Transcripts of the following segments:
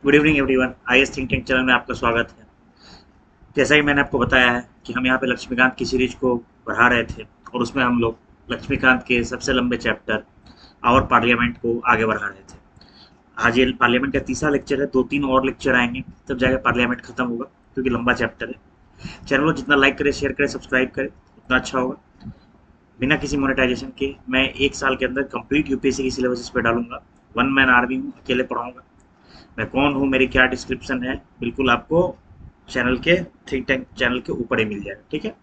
Good evening everyone. IAS think tank channel में आपका स्वागत है। जैसा कि मैंने आपको बताया है कि हम यहाँ पे लक्ष्मीकांत की सीरीज को बढ़ा रहे थे और उसमें हम लोग लक्ष्मीकांत के सबसे लंबे चैप्टर आवर पार्लियामेंट को आगे बढ़ा रहे थे। आज ये पार्लियामेंट का तीसरा लेक्चर है, 2-3 और लेक्चर आएंगे तब जाकर पार्लियामेंट खत्म होगा, क्योंकि लंबा चैप्टर है। चैनल को जितना लाइक करें, शेयर करें, सब्सक्राइब करें उतना अच्छा होगा। बिना किसी मोनेटाइजेशन के मैं 1 साल के अंदर कंप्लीट यूपीएससी की सिलेबस इस पर डालूंगा। वन मैन आर्मी हूँ, अकेले पढ़ाऊंगा। मैं कौन हूँ, मेरी क्या डिस्क्रिप्शन है, बिल्कुल आपको चैनल के थिंक टैंक चैनल के ऊपर ही मिल जाएगा। ठीक है,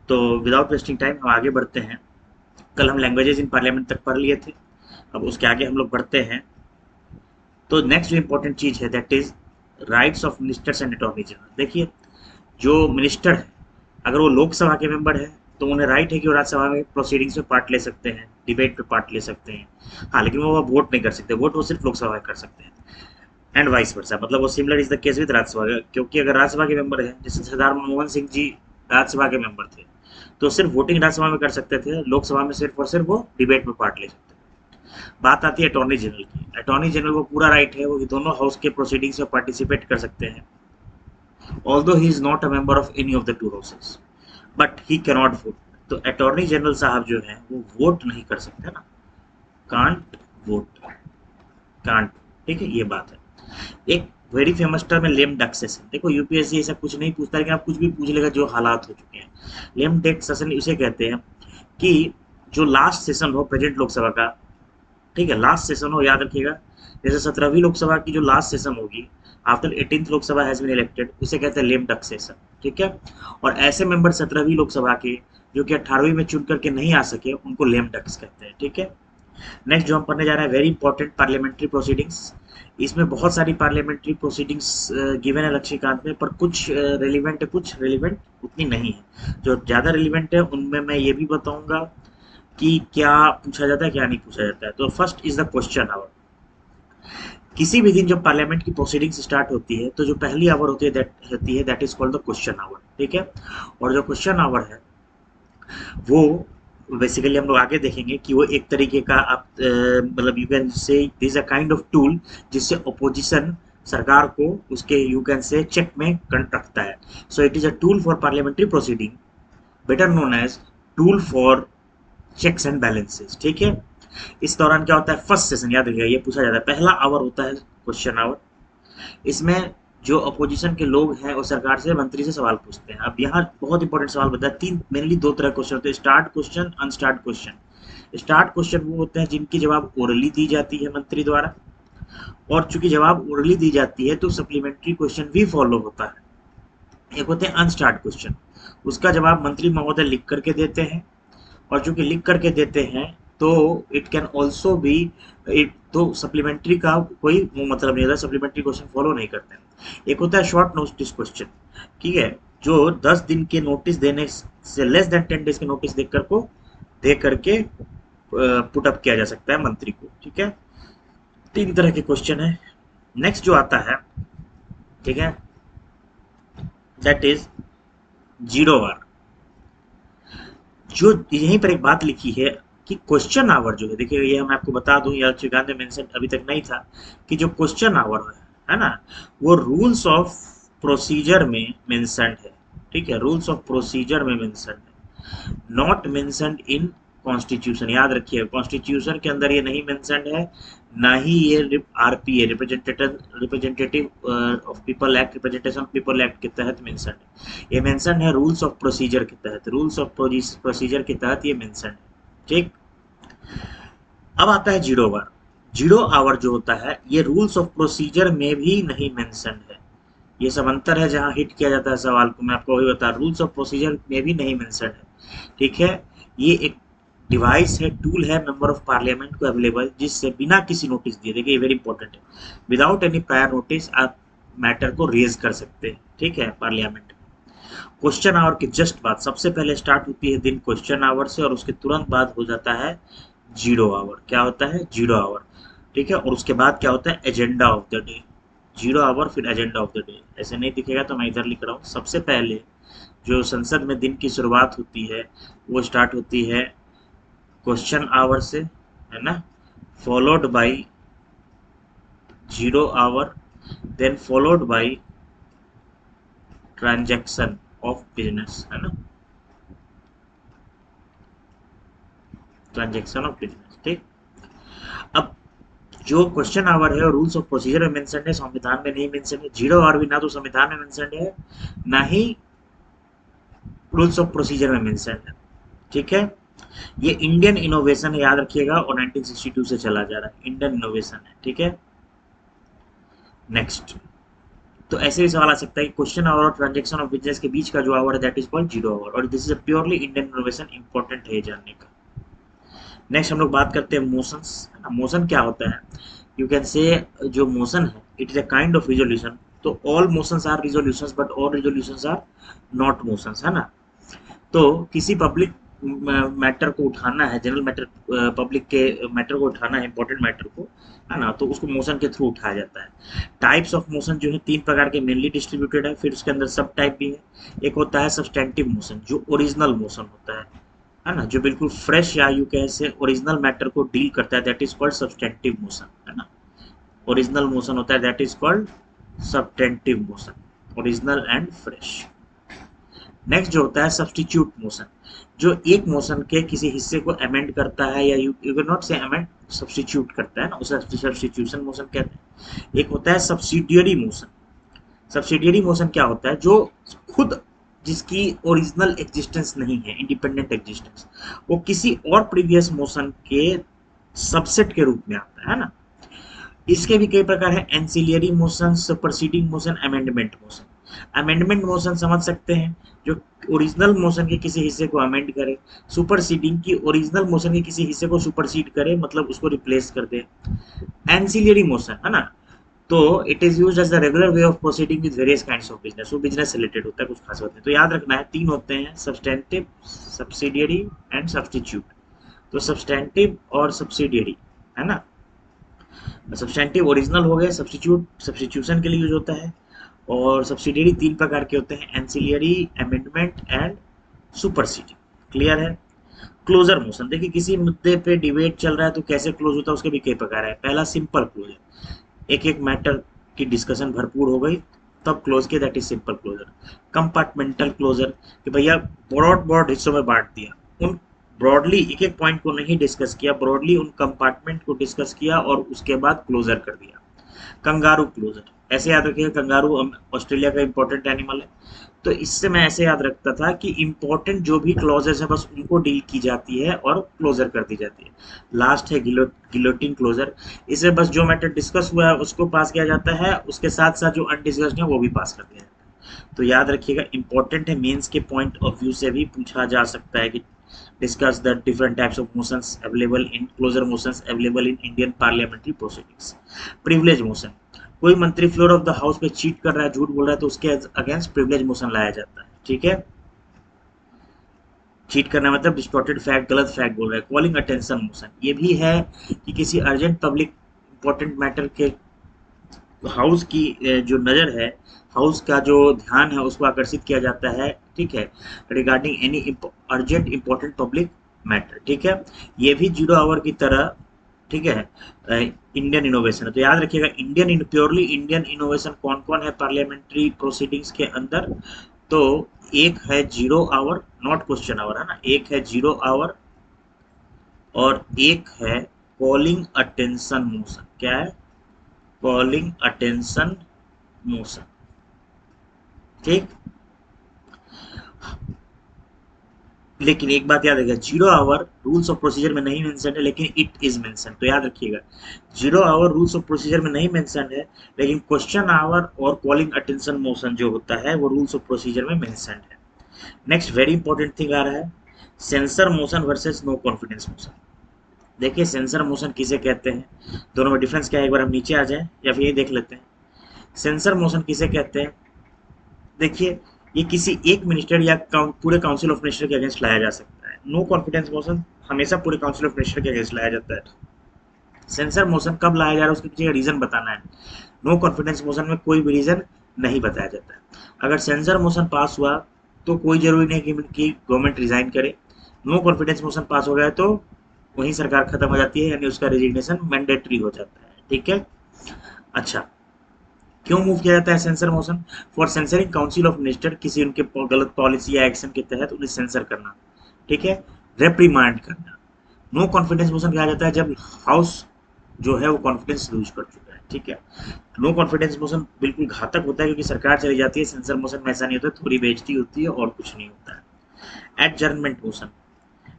तो विदाउट वेस्टिंग टाइम हम आगे बढ़ते हैं। कल हम लैंग्वेजेस इन पार्लियामेंट तक पढ़ लिए थे, अब उसके आगे हम लोग बढ़ते हैं। तो नेक्स्ट जो इंपॉर्टेंट चीज़ है that is rights of ministers and attorney general. देखिए, जो मिनिस्टर है अगर वो लोकसभा के मेंबर है तो उन्हें राइट है कि वो राज्यसभा में प्रोसीडिंग्स में पार्ट ले सकते हैं, डिबेट पे पार्ट ले सकते हैं। हाँ, लेकिन वो वोट नहीं कर सकते, वोट वो सिर्फ लोकसभा में कर सकते हैं। एंड वाइस वर्सा, मतलब वो similar is the case with Rajya Sabha, क्योंकि अगर राज्यसभा के मेंबर हैं, जैसे सरदार मनमोहन सिंह जी राज्यसभा के मेंबर थे तो सिर्फ वोटिंग राज्यसभा में कर सकते थे, लोकसभा में सिर्फ और सिर्फ वो डिबेट में पार्ट ले सकते थे। बात आती है अटॉर्नी जनरल की। अटॉर्नी जनरल को पूरा राइट है, वो दोनों हाउस के प्रोसीडिंग्स में पार्टिसिपेट कर सकते हैं, although he is not a member of any of the two houses, but he cannot vote. तो अटॉर्नी जनरल साहब जो है वो वोट नहीं कर सकते ना, कांट वोट, कांट। ठीक है, ये बात है। एक वेरी फेमस टर्म है लेम डक सेशन। देखो, यूपीएससी ऐसा कुछ नहीं पूछता, लेकिन आप कुछ भी पूछ लेगा जो हालात हो चुके हैं। लेम डक सेशन उसे कहते हैं कि जो लास्ट सेशन हो प्रेजेंट लोकसभा का, ठीक है, लास्ट सेशन हो, याद रखिएगा। जैसे 17वीं लोकसभा की जो लास्ट सेशन होगी after 18th Lok Sabha has been elected, उसे कहते हैं लेम डक सेशन। ठीक है, और ऐसे मेंबर 17वीं लोकसभा के जो कि 18वीं में चुन करके नहीं आ सके उनको लेम डक्स कहते हैं। ठीक है, नेक्स्ट जो हम पढ़ने जा रहे हैं, वेरी इंपॉर्टेंट पार्लियामेंट्री प्रोसीडिंग्स। इसमें बहुत सारी पार्लियामेंट्री प्रोसीडिंग्स गिवन है लक्ष्मीकांत में, पर कुछ रेलिवेंट है, कुछ रेलिवेंट उतनी नहीं है। जो ज़्यादा रेलिवेंट है उनमें मैं ये भी बताऊंगा कि क्या पूछा जाता है, क्या नहीं पूछा जाता है। तो first is the question hour. किसी भी दिन जब पार्लियामेंट की प्रोसीडिंग्स स्टार्ट होती है तो जो पहली आवर होती है that is called the question hour. ठीक है, और जो क्वेश्चन आवर है वो बेसिकली हम लोग आगे देखेंगे कि वो एक तरीके का आप मतलब you can say this a kind of tool जिससे अपोजिशन सरकार को उसके यू कैन से चेक में रखता है। So it is a tool for parliamentary proceeding, better known as tool for checks and balances. ठीक है, इस दौरान क्या होता है, फर्स्ट सेशन याद रखिएगा, ये पूछा जाता है, पहला आवर होता है क्वेश्चन आवर। इसमें जो अपोजिशन के लोग हैं वो सरकार से, मंत्री से सवाल पूछते हैं। अब यहाँ बहुत इंपॉर्टेंट सवाल बताया, तीन मेनली दो तरह क्वेश्चन होते हैं, start question, unstarred question. Start question वो होते हैं जिनकी जवाब ओरली दी जाती है मंत्री द्वारा, और चूंकि जवाब ओरली दी जाती है तो सप्लीमेंट्री क्वेश्चन भी फॉलो होता है। एक होते हैं अनस्टार्ट क्वेश्चन, उसका जवाब मंत्री महोदय लिख करके देते हैं, और चूंकि लिख करके देते हैं तो it can also be it, तो सप्लीमेंट्री का कोई वो मतलब नहीं होता, सप्लीमेंट्री क्वेश्चन फॉलो नहीं करते हैं। एक होता है शॉर्ट नोटिस क्वेश्चन, ठीक है, जो 10 दिन के नोटिस देने से लेस देन 10 डेज के नोटिस दे करके पुट अप किया जा सकता है मंत्री को। ठीक है, तीन तरह के क्वेश्चन है। नेक्स्ट जो आता है, ठीक है, दैट इज जीरो आवर। जो यहीं पर एक बात लिखी है कि क्वेश्चन आवर जो है, देखिए ये मैं आपको बता दूं, या श्रीकांत ने मेंशन अभी तक नहीं था कि जो क्वेश्चन आवर है ना, वो रूल्स ऑफ प्रोसीजर में मेंशन्ड है। ठीक है, रूल्स ऑफ प्रोसीजर में मेंशन्ड है, नॉट मेंशन्ड इन कॉन्स्टिट्यूशन। याद रखिए, कॉन्स्टिट्यूशन के अंदर ये नहीं मेंशन्ड है, ना ही ये RPA, representative of people act, representation of people act के तहत मेंशन्ड है। ये मेंशन है रूल्स ऑफ प्रोसीजर के तहत, रूल्स ऑफ प्रोसीजर के तहत ये मेंशन है। ठीक, अब आता है जीरो आवर। जीरो आवर जो होता है ये रूल्स ऑफ प्रोसीजर में भी नहीं मेंशन है। ये सब अंतर है जहां हिट किया जाता है सवाल को, मैं आपको वही बता, रूल्स ऑफ प्रोसीजर में भी नहीं मेंशन है। ठीक है, ये एक डिवाइस है, टूल है मेंबर ऑफ पार्लियामेंट को अवेलेबल, जिससे बिना किसी नोटिस दिए, देखिए ये वेरी इंपॉर्टेंट है, विदाउट एनी प्रायर नोटिस आप मैटर को रेज कर सकते हैं। ठीक है, पार्लियामेंट। क्वेश्चन आवर के जस्ट बाद सबसे पहले स्टार्ट होती है दिन क्वेश्चन आवर से, और उसके तुरंत बाद हो जाता है जीरो आवर। क्या होता है, जीरो आवर। ठीक है, और उसके बाद क्या होता है, agenda of the day. Zero hour फिर एजेंडा ऑफ द डे, ऐसे नहीं दिखेगा तो मैं इधर लिख रहा हूँ। सबसे पहले जो संसद में दिन की शुरुआत होती है वो स्टार्ट होती है क्वेश्चन आवर से, है ना, followed by 0 hour, then followed by transaction of business, है ना, ट्रांजैक्शन ऑफ बिजनेस। ठीक, अब जो क्वेश्चन आवर है और रूल्स ऑफ प्रोसीजर में मेंशन है, संविधान में नहीं मेंशन है। 0 आवर भी ना तो संविधान में मेंशन है, ना ही रूल्स ऑफ प्रोसीजर में मेंशन है। ठीक है, ये इंडियन इनोवेशन है, याद रखिएगा, और 1962 से चला जा रहा है, इंडियन इनोवेशन है। ठीक है, नेक्स्ट, तो ऐसे भी सवाल आ सकता है कि क्वेश्चन आवर और ट्रांजैक्शन ऑफ बिजनेस के बीच का जो आवर है दैट इज कॉल्ड 0 आवर, और this is a purely Indian innovation, important है जानने का। नेक्स्ट हम लोग बात करते हैं मोशंस। मोशन क्या होता है, यू कैन से जो मोशन है it is a kind of resolution. तो all motions are resolutions but all resolutions are not motions, है ना। तो किसी पब्लिक मैटर को उठाना है, जनरल मैटर, पब्लिक के मैटर को उठाना है, इंपॉर्टेंट मैटर को, है ना, तो उसको मोशन के थ्रू उठाया जाता है। टाइप्स ऑफ मोशन जो है 3 प्रकार के मेनली डिस्ट्रीब्यूटेड है, फिर उसके अंदर सब टाइप भी है। एक होता है सब्सटेंटिव मोशन, जो ओरिजिनल मोशन होता है ना, जो बिल्कुल फ्रेश या यू कैसे ओरिजिनल मैटर को डील करता है, that is called substantive motion, है ना। ओरिजिनल मोशन होता है that is called substantive motion, original and fresh. Next जो होता है सब्स्टिट्यूट मोशन, जो एक मोशन के किसी हिस्से को अमेंड करता है, या यू कैन नॉट से अमेंड, सब्स्टिट्यूट करता है ना, उसे सब्स्टिट्यूशन मोशन कहते हैं। एक होता है सब्सिडियरी मोशन। सब्सिडियरी मोशन क्या होता है, जो खुद जिसकी ओरिजिनल एग्जिस्टेंस नहीं है, इंडिपेंडेंट एग्जिस्टेंस, वो किसी और प्रीवियस मोशन के सबसेट के रूप में आता है ना। इसके भी कई प्रकार है, ancillary motion, superseding motion, amendment motion. Amendment motion समझ सकते हैं, जो ओरिजिनल मोशन के किसी हिस्से को अमेंड करे। सुपरसीडिंग की ओरिजिनल मोशन के किसी हिस्से को सुपरसीड करे, मतलब उसको रिप्लेस कर दे। एंसिलियरी मोशन, है ना, तो it is used as the regular way of proceeding with various kinds of business. वो बिजनेस से रिलेटेड होता है, कुछ खास होता है। तो याद रखना है 3 होते हैं, सब्सटेंटिव, सब्सिडियरी एंड सब्स्टिट्यूट। तो सब्सटेंटिव और सब्सिडियरी, है ना, सब्सटेंटिव ओरिजिनल हो गए, सब्स्टिट्यूट सब्स्टिट्यूशन के लिए यूज होता है, और सब्सिडियरी 3 प्रकार के होते हैं, ancillary, amendment and superseding. Clear है। क्लोजर मोशन, देखिए किसी मुद्दे पे डिबेट चल रहा है तो कैसे क्लोज होता है, उसके भी कई प्रकार है। पहला सिंपल क्लोजर, एक एक मैटर की डिस्कशन भरपूर हो गई तब क्लोज किया, that is simple closure. Compartmental closure, कि भैया ब्रॉड हिस्सों में बांट दिया, उन ब्रॉडली एक एक पॉइंट को नहीं डिस्कस किया, ब्रॉडली उन कंपार्टमेंट को डिस्कस किया और उसके बाद क्लोजर कर दिया। कंगारू क्लोजर, ऐसे याद रखिएगा, कंगारू ऑस्ट्रेलिया का इंपॉर्टेंट एनिमल है, तो इससे मैं ऐसे याद रखता था कि इंपॉर्टेंट जो भी क्लॉजेस है बस उनको डील की जाती है और क्लोजर कर दी जाती है। लास्ट है गिलोटिन क्लोजर, इसमें बस जो मैटर डिस्कस हुआ है उसको पास किया जाता है, उसके साथ साथ जो अनडिस्कस्ड है वो भी पास कर दिया जाता है। तो याद रखिएगा, इंपॉर्टेंट है, मेंस के पॉइंट ऑफ व्यू से भी पूछा जा सकता है कि discuss the different types of motions available in closer motions available in Indian parliamentary proceedings. Privilege motion, कोई मंत्री फ्लोर ऑफ द हाउस पे चीट कर रहा है, झूठ बोल रहा है, तो उसके अगेंस्ट प्रिविलेज मोशन लाया जाता है। ठीक है, चीट करना मतलब डिस्टॉर्टेड फैक्ट, गलत फैक्ट बोल रहा है। कॉलिंग अटेंशन मोशन, ये भी है कि किसी अर्जेंट पब्लिक इंपॉर्टेंट मैटर के हाउस की जो नज़र है, हाउस का जो ध्यान है उसको आकर्षित किया जाता है। ठीक है, regarding any urgent important public matter. ठीक है, ये भी 0 आवर की तरह, ठीक है, इंडियन इनोवेशन है। तो याद रखिएगा, इंडियन प्योरली इंडियन इनोवेशन कौन कौन है पार्लियामेंट्री प्रोसीडिंग्स के अंदर, तो एक है 0 आवर, नॉट क्वेश्चन आवर, है ना, एक है 0 आवर और एक है कॉलिंग अटेंशन मोशन। क्या है? Calling attention motion. ठीक, लेकिन एक बात याद रखिएगा, 0 आवर रूल्स ऑफ प्रोसीजर में नहीं मेंशन है, लेकिन इट इज मेंशन। तो याद रखिएगा, 0 आवर रूल्स ऑफ प्रोसीजर में नहीं मेंशन है, लेकिन क्वेश्चन आवर और कॉलिंग अटेंशन मोशन जो होता है वो रूल्स ऑफ प्रोसीजर में मेंशन है। नेक्स्ट वेरी इंपॉर्टेंट थिंग आ रहा है, censure motion versus no confidence motion. देखिए सेंसर मोशन किसे कहते हैं, दोनों में डिफरेंस क्या है, एक बार हम नीचे आ जाएं या फिर ये देख लेते हैं। सेंसर मोशन किसे कहते हैं, देखिए ये किसी एक मिनिस्टर या पूरे काउंसिल ऑफ मिनिस्टर के अगेंस्ट लाया जा सकता है। नो कॉन्फिडेंस मोशन हमेशा पूरे काउंसिल ऑफ मिनिस्टर के अगेंस्ट लाया जाता है। सेंसर मोशन कब लाया जा रहा है उसके पीछे रीजन बताना है। नो कॉन्फिडेंस मोशन में कोई भी रीजन नहीं बताया जाता है। अगर सेंसर मोशन पास हुआ तो कोई जरूरी नहीं कि गवर्नमेंट रिजाइन करे। नो कॉन्फिडेंस मोशन पास हो गया तो वहीं सरकार खत्म हो जाती है, यानी उसका रेजिग्नेशन मैंडेटरी हो जाता है। ठीक है, अच्छा, क्यों मूव किया जाता है censure motion? For censoring council of minister, किसी उनके गलत पॉलिसी या एक्शन के तहत उन्हें सेंसर करना, ठीक है, रेप्रीमांड करना। नो कॉन्फिडेंस मोशन कहा जाता है जब हाउस जो है वो कॉन्फिडेंस लूज कर चुका है, ठीक है। नो कॉन्फिडेंस मोशन बिल्कुल घातक होता है क्योंकि सरकार चली जाती है। सेंसर मोशन में ऐसा नहीं होता, थोड़ी बेइज्जती होती है और कुछ नहीं होता है। एडजर्नमेंट मोशन,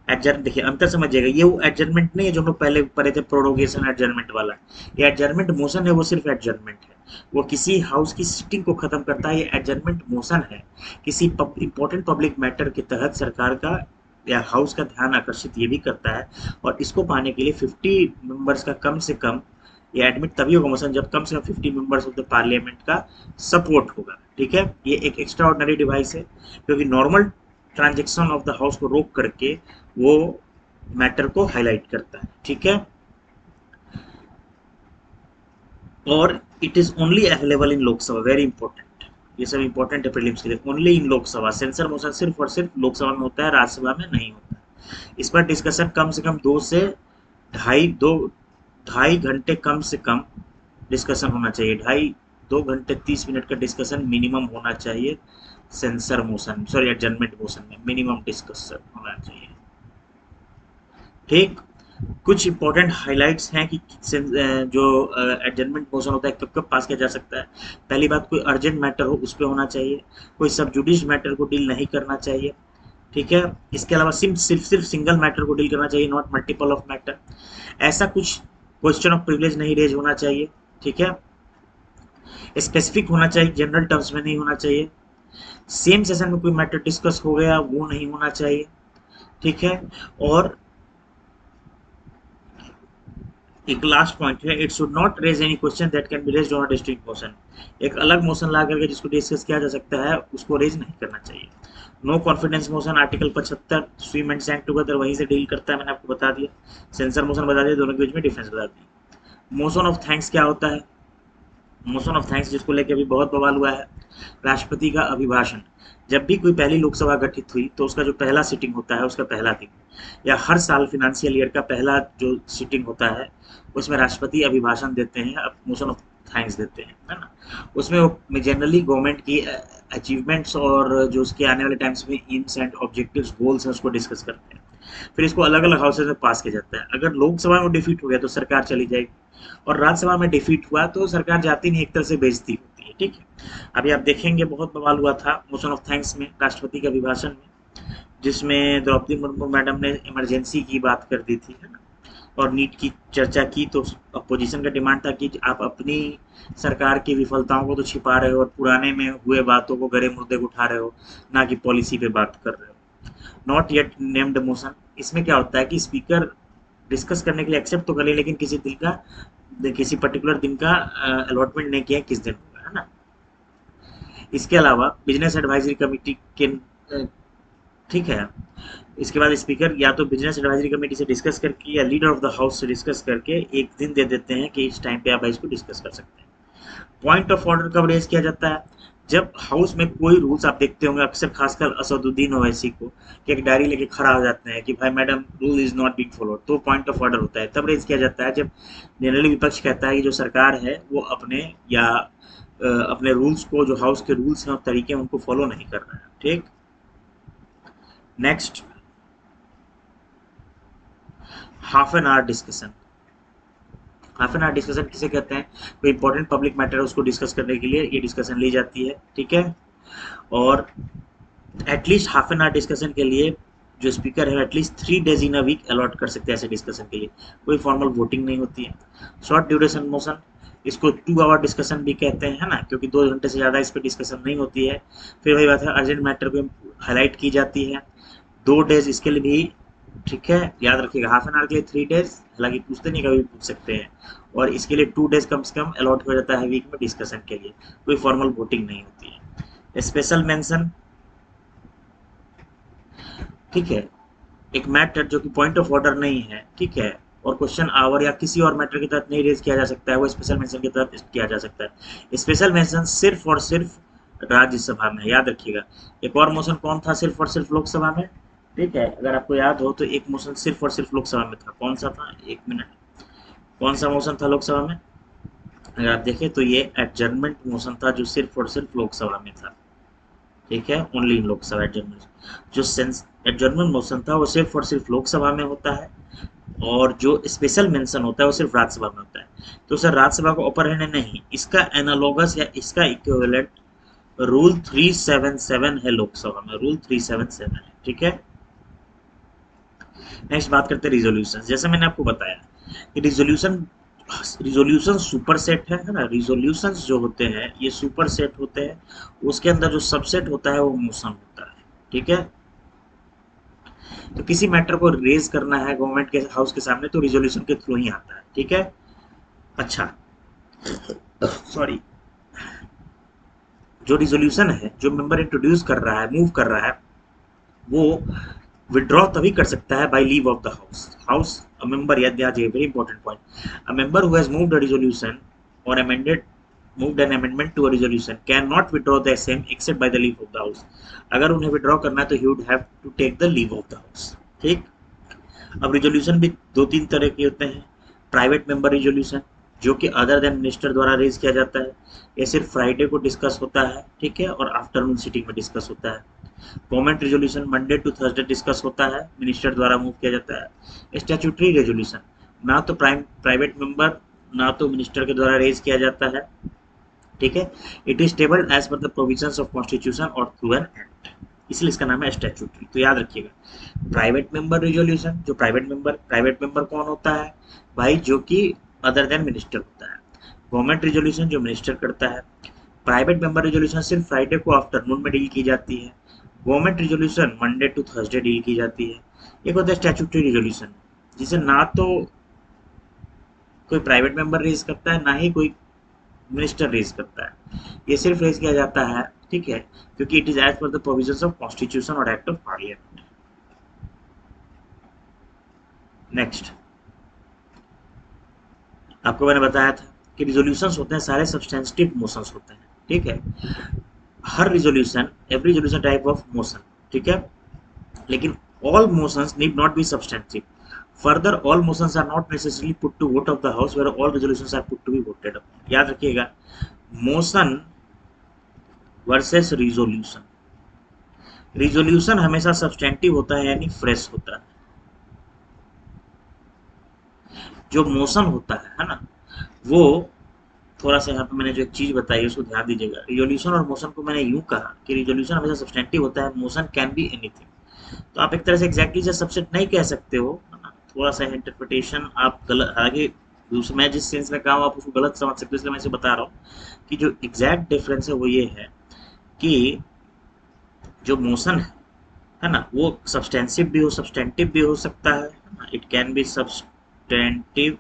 एडजर्न देखिए अंतर समझिएगा, ये वो एडजर्नमेंट नहीं है जो हम लोग पहले पढ़े थे, प्रोरोगेशन एडजर्नमेंट वाला। ये एडजर्नमेंट मोशन है, वो सिर्फ एडजर्नमेंट है, वो किसी हाउस की सिटिंग को खत्म करता है। ये एडजर्नमेंट मोशन है किसी इंपॉर्टेंट पब्लिक मैटर के तहत सरकार का या हाउस का ध्यान आकर्षित ये भी करता है। और इसको पाने के लिए 50 मेंबर्स का कम से कम, ये एडमिट तभी होगा मोशन जब कम से कम 50 मेंबर्स ऑफ द पार्लियामेंट का सपोर्ट होगा, ठीक है। ये एक एक्स्ट्रा ऑर्डनरी डिवाइस है क्योंकि normal transaction of the house को रोक करके वो मैटर को हाईलाइट करता है, ठीक है। और it is only available in Lok Sabha, very important, ये सब इंपॉर्टेंट है प्रीलिम्स के लिए। Only in Lok Sabha, censure motion सिर्फ और सिर्फ लोकसभा में होता है, राज्यसभा में नहीं होता है। इस पर डिस्कशन कम से कम ढाई घंटे कम से कम डिस्कशन होना चाहिए। 2 घंटे 30 मिनट का डिस्कशन मिनिमम होना चाहिए। Censure motion, sorry adjournment motion में मिनिमम डिस्कशन होना चाहिए, ठीक। कुछ इंपॉर्टेंट हाइलाइट्स हैं कि जो एडजर्नमेंट मोशन होता है कब कब पास किया जा सकता है। पहली बात, कोई अर्जेंट मैटर हो उस पर होना चाहिए, कोई सब जुडिश मैटर को डील नहीं करना चाहिए, ठीक है। इसके अलावा सिर्फ सिंगल मैटर को डील करना चाहिए, नॉट मल्टीपल ऑफ मैटर। ऐसा कुछ क्वेश्चन ऑफ प्रिविलेज नहीं रेज होना चाहिए, ठीक है। स्पेसिफिक होना चाहिए, जनरल टर्म्स में नहीं होना चाहिए। सेम सेशन में कोई मैटर डिस्कस हो गया वो नहीं होना चाहिए, ठीक है। और एक लास्ट पॉइंट है, it should not raise any question that can be raised on a distinct motion. एक अलग मोशन ला करके जिसको डिस्कस किया जा सकता है उसको रेज नहीं करना चाहिए। No confidence motion, article 75 swim and sand together वहीं से डील करता है, मैंने आपको बता दिया। सेंसर मोशन बता दिया, दोनों के बीच में डिफरेंस बता दिया। मोशन ऑफ थैंक्स क्या होता है? मोशन ऑफ थैंक्स जिसको लेके अभी बहुत बवाल हुआ है, राष्ट्रपति का अभिभाषण। जब भी कोई पहली लोकसभा गठित हुई तो उसका जो पहला सिटिंग होता है उसका पहला दिन, या हर साल फाइनेंशियल ईयर का पहला जो सिटिंग होता है उसमें राष्ट्रपति अभिभाषण देते हैं, मोशन ऑफ थैंक्स देते हैं, है ना। उसमें वो जनरली गवर्नमेंट की अचीवमेंट्स और जो उसके आने वाले टाइम्स में एम्स एंड ऑब्जेक्टिव्स गोल्स हैं उसको डिस्कस करते हैं। फिर इसको अलग अलग हाउसेज में पास किया जाता है। अगर लोकसभा में डिफीट हो गया तो सरकार चली जाएगी, और राज्यसभा में डिफीट हुआ तो सरकार जाती नहीं, एक तरह से बेइज्जती होती है, ठीक है। अभी आप देखेंगे बहुत बवाल हुआ था मोशन ऑफ थैंक्स में, राष्ट्रपति के अभिभाषण में, जिसमें द्रौपदी मुर्मू मैडम ने इमरजेंसी की बात कर दी थी, है ना, और नीट की चर्चा की। तो अपोजिशन का डिमांड था कि आप अपनी सरकार की विफलताओं को तो छिपा रहे हो और पुराने में हुए बातों को गड़े मुर्दे को उठा रहे हो, ना कि पॉलिसी पे बात कर रहे हो। नॉट येट नेम्ड मोशन, इसमें क्या होता है कि स्पीकर डिस्कस करने के लिए एक्सेप्ट तो कर ले, लेकिन किसी पर्टिकुलर दिन का अलॉटमेंट नहीं किया किस दिन होगा, है ना। इसके अलावा बिजनेस एडवाइजरी कमेटी के ठीक है, इसके बाद स्पीकर या तो बिजनेस एडवाइजरी कमेटी से डिस्कस करके या लीडर ऑफ द हाउस से डिस्कस करके एक दिन दे देते हैं कि इस टाइम पे आप इसको डिस्कस कर सकते हैं। पॉइंट ऑफ ऑर्डर कब रेज किया जाता है? जब हाउस में कोई रूल्स, आप देखते होंगे अक्सर खासकर असदुद्दीन ओवैसी को, कि एक डायरी लेके खड़ा हो जाते हैं कि भाई madam rule is not being followed, तो पॉइंट ऑफ ऑर्डर होता है। तब रेज किया जाता है जब जनरली विपक्ष कहता है कि जो सरकार है वो अपने रूल्स को, जो हाउस के रूल्स हैं और तरीके हैं उनको फॉलो नहीं कर रहा है, ठीक। Next, half an hour discussion. Half an hour discussion किसे कहते हैं? कोई इंपॉर्टेंट पब्लिक मैटर है उसको डिस्कस करने के लिए ये डिस्कशन ली जाती है, ठीक है। और at least half an hour discussion के लिए जो स्पीकर है at least 3 days in a week allot कर सकते हैं ऐसे डिस्कशन के लिए। कोई फॉर्मल वोटिंग नहीं होती है। शॉर्ट ड्यूरेशन मोशन, इसको 2 आवर डिस्कशन भी कहते हैं, है ना, क्योंकि 2 घंटे से ज़्यादा इस पर डिस्कशन नहीं होती है। फिर वही बात है, अर्जेंट मैटर को हाईलाइट की जाती है। 2 डेज इसके लिए भी, ठीक है, याद रखिएगा। हाफ एन आवर के लिए 3 डेज, हालांकि पूछते नहीं कभी पूछ सकते हैं। और इसके लिए 2 डेज कम से कम अलॉट हो जाता है वीक में डिस्कशन के लिए। कोई फॉर्मल वोटिंग नहीं होती है। स्पेशल मेंशन, ठीक है, एक मैटर जो कि पॉइंट ऑफ ऑर्डर नहीं है, ठीक है, और क्वेश्चन आवर या किसी और मैटर के तहत नहीं रेज किया जा सकता है, वो स्पेशल मेंशन के तहत किया जा सकता है। स्पेशल मेंशन सिर्फ और सिर्फ राज्यसभा में, याद रखिएगा। एक और मोशन कौन था सिर्फ और सिर्फ लोकसभा में? ठीक है, अगर आपको याद हो तो एक मोशन सिर्फ और सिर्फ लोकसभा में था, कौन सा था? 1 मिनट, कौन सा मोशन था लोकसभा में? अगर आप देखें तो ये एडजर्नमेंट मोशन था जो सिर्फ और सिर्फ लोकसभा में था, ठीक है, ओनली इन लोकसभा एडजर्नमेंट। जो सेंस एडजर्नमेंट मोशन था वो सिर्फ और सिर्फ लोकसभा में होता है, और जो स्पेशल मेंशन होता है वो सिर्फ राज्यसभा में होता है। तो सर राज्यसभा को अपर हैंड नहीं, इसका एनालॉगस या इसका इक्विवेलेंट रूल 377 है लोकसभा में, रूल 377 है, ठीक है। नेक्स्ट बात करते हैं रिजोल्यूशन। जैसे मैंने आपको बताया कि रिजोल्यूशन सुपर सेट है ना, रिजोल्यूशन जो होते हैं ये सुपर सेट होते हैं, उसके अंदर जो सबसेट होता है वो मोशन होता है, ठीक है। तो किसी मैटर को रेज करना है गवर्नमेंट के हाउस के सामने तो रिजोल्यूशन के थ्रू ही आता है, ठीक है। अच्छा, सॉरी, जो रिजोल्यूशन है जो मेंबर इंट्रोड्यूस कर रहा है, मूव कर रहा है, वो विड्रॉ तभी कर सकता है by leave of the house a member, याद दीजिए very important point, a member who has moved a resolution और amended moved an amendment to a resolution cannot withdraw the same except by the leave of the house। अगर उन्हें withdraw करना है तो he would have to take the leave of the house, ठीक। अब resolution भी दो तीन तरह के होते हैं। प्राइवेट मेंबर रिजोल्यूशन जो कि अदर देन मिनिस्टर द्वारा रेज किया जाता है, ये सिर्फ फ्राइडे को डिस्कस होता है, ठीक है, और आफ्टरनून सिटिंग में डिस्कस होता है। Government resolution Monday to Thursday discuss होता है, मिनिस्टर द्वारा मूव किया जाता है। स्टैट्यूटरी रेजोल्यूशन ना तो प्राइवेट मेंबर ना तो मिनिस्टर के द्वारा रेज किया जाता है, ठीक है। It is tabled as per the provisions of constitution और थ्रू एन एक्ट, इसलिए इसका नाम है स्टैट्यूटरी। तो याद रखिएगा प्राइवेट मेंबर रिजोल्यूशन, जो प्राइवेट मेंबर कौन होता है भाई, जो कि अदर देन मिनिस्टर होता है। गवर्नमेंट रिजोल्यूशन जो मिनिस्टर करता है। प्राइवेट मेंबर रिजोल्यूशन सिर्फ फ्राइडे को आफ्टरनून में डील की जाती है। Government resolution Monday to Thursday deal की जाती है। एक होता है स्टैट्यूटरी रिजोल्यूशन, जिसे ना तो कोई प्राइवेट मेंबर रेज करता है ना ही कोई मिनिस्टर रेज करता है, ये सिर्फ रेज किया जाता है, ठीक है, क्योंकि it is as per the provisions of constitution और एक्ट ऑफ पार्लियामेंट। नेक्स्ट आपको मैंने बताया था कि रिजोल्यूशंस होते हैं सारे सब्सटेंटिव मोशंस होते हैं, ठीक है। हर resolution, every resolution type of motion, ठीक है, लेकिन all motions need not be substantive. Further, all motions are not necessarily put to vote of the house where all resolutions are put to be voted upon। याद रखिएगा motion versus resolution, resolution हमेशा substantive होता है यानी fresh होता है। जो motion होता है ना, वो थोड़ा सा यहाँ पे मैंने जो एक चीज बताई उसको ध्यान दीजिएगा। रिजोल्यूशन और मोशन को मैंने यूं कहा कि रिजोल्यूशन हमेशा सब्सटेंटिव होता है, मोशन कैन बी एनीथिंग। तो आप एक तरह से एग्जैक्टली से सबसेट नहीं कह सकते हो, थोड़ा सा इंटरप्रिटेशन आप गलत, हालांकि मैं जिस सेंस में कहा हूँ आप उसको गलत समझ सकते हो, इसलिए मैं इसे बता रहा हूँ कि जो एग्जैक्ट डिफरेंस है वो ये है कि जो मोशन है ना वो सब्सटेंसिव भी हो सब्सटेंटिव भी हो सकता है, it can be substantive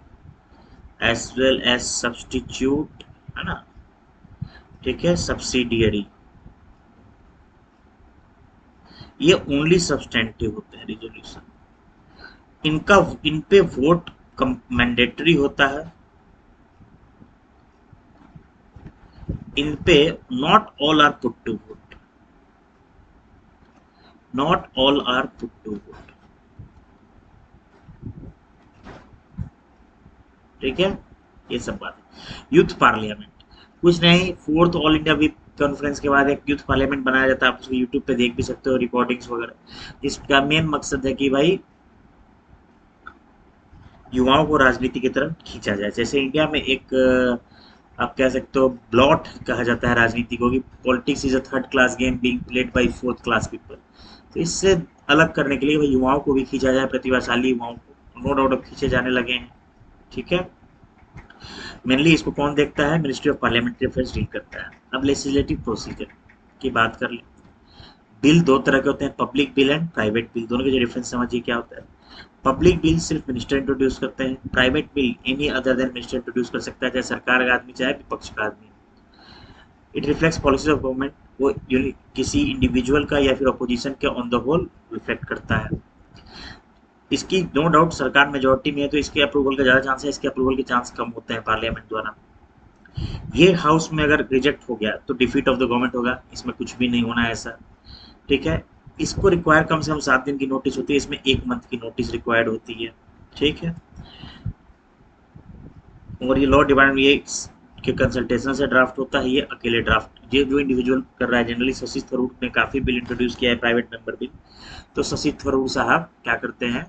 as well as substitute, है ना, ठीक है, सब्सिडियरी, ये ओनली सब्सटेंटिव होते हैं रिजोल्यूशन। इन पे वोट मैंडेटरी होता है, इन पे not all are put to vote, not all are put to vote, ठीक है, ये सब बात है। यूथ पार्लियामेंट कुछ नहीं, fourth all India whip conference के बाद एक यूथ पार्लियामेंट बनाया जाता है, आप उसको यूट्यूब पे देख भी सकते हो रिकॉर्डिंग्स वगैरह। इसका मेन मकसद है कि भाई युवाओं को राजनीति की तरफ खींचा जाए। जैसे इंडिया में एक आप कह सकते हो ब्लॉट कहा जाता है राजनीति को, कि politics is a third class game being played by fourth class people. तो इससे अलग करने के लिए भाई युवाओं को भी खींचा जाए, प्रतिभाशाली युवाओं को नो डाउट अब खींचे जाने लगे हैं, ठीक है। मेनली इसको कौन देखता है, ministry of parliamentary affairs deal करता है। अब लेजिस्लेटिव प्रोसीजर की बात कर ले। बिल दो तरह के होते हैं, public bill and private bill. दोनों के जो डिफरेंस समझिए क्या होता है। पब्लिक बिल सिर्फ मिनिस्टर इंट्रोड्यूस करते हैं, private bill any other than minister introduce कर सकता है, चाहे सरकार का आदमी चाहे विपक्ष का आदमी। It reflects policies of government, वो किसी इंडिविजुअल का या फिर अपोजिशन के ऑन द होल रिफ्लेक्ट करता है। इसकी नो डाउट सरकार मेजोरिटी में है तो इसके अप्रूवल का ज़्यादा चांस है, इसके अप्रूवल के चांस कम होते हैं पार्लियामेंट द्वारा। ये हाउस में अगर रिजेक्ट हो गया तो डिफीट ऑफ द गवर्नमेंट होगा, इसमें कुछ भी नहीं होना है ऐसा, ठीक है। इसको रिक्वायर कम से कम 7 दिन की नोटिस होती है, इसमें 1 मंथ की नोटिस रिक्वायर्ड होती है, ठीक है। और ये लॉ डिपार्टमेंट ये के कंसल्टेशन से ड्राफ्ट होता है, ये अकेले ड्राफ्ट, ये जो इंडिविजुअल कर रहा है जनरली शशि थरूर ने काफ़ी बिल इंट्रोड्यूस किया है, प्राइवेट मेंबर बिल, तो शशि थरूर साहब क्या करते हैं,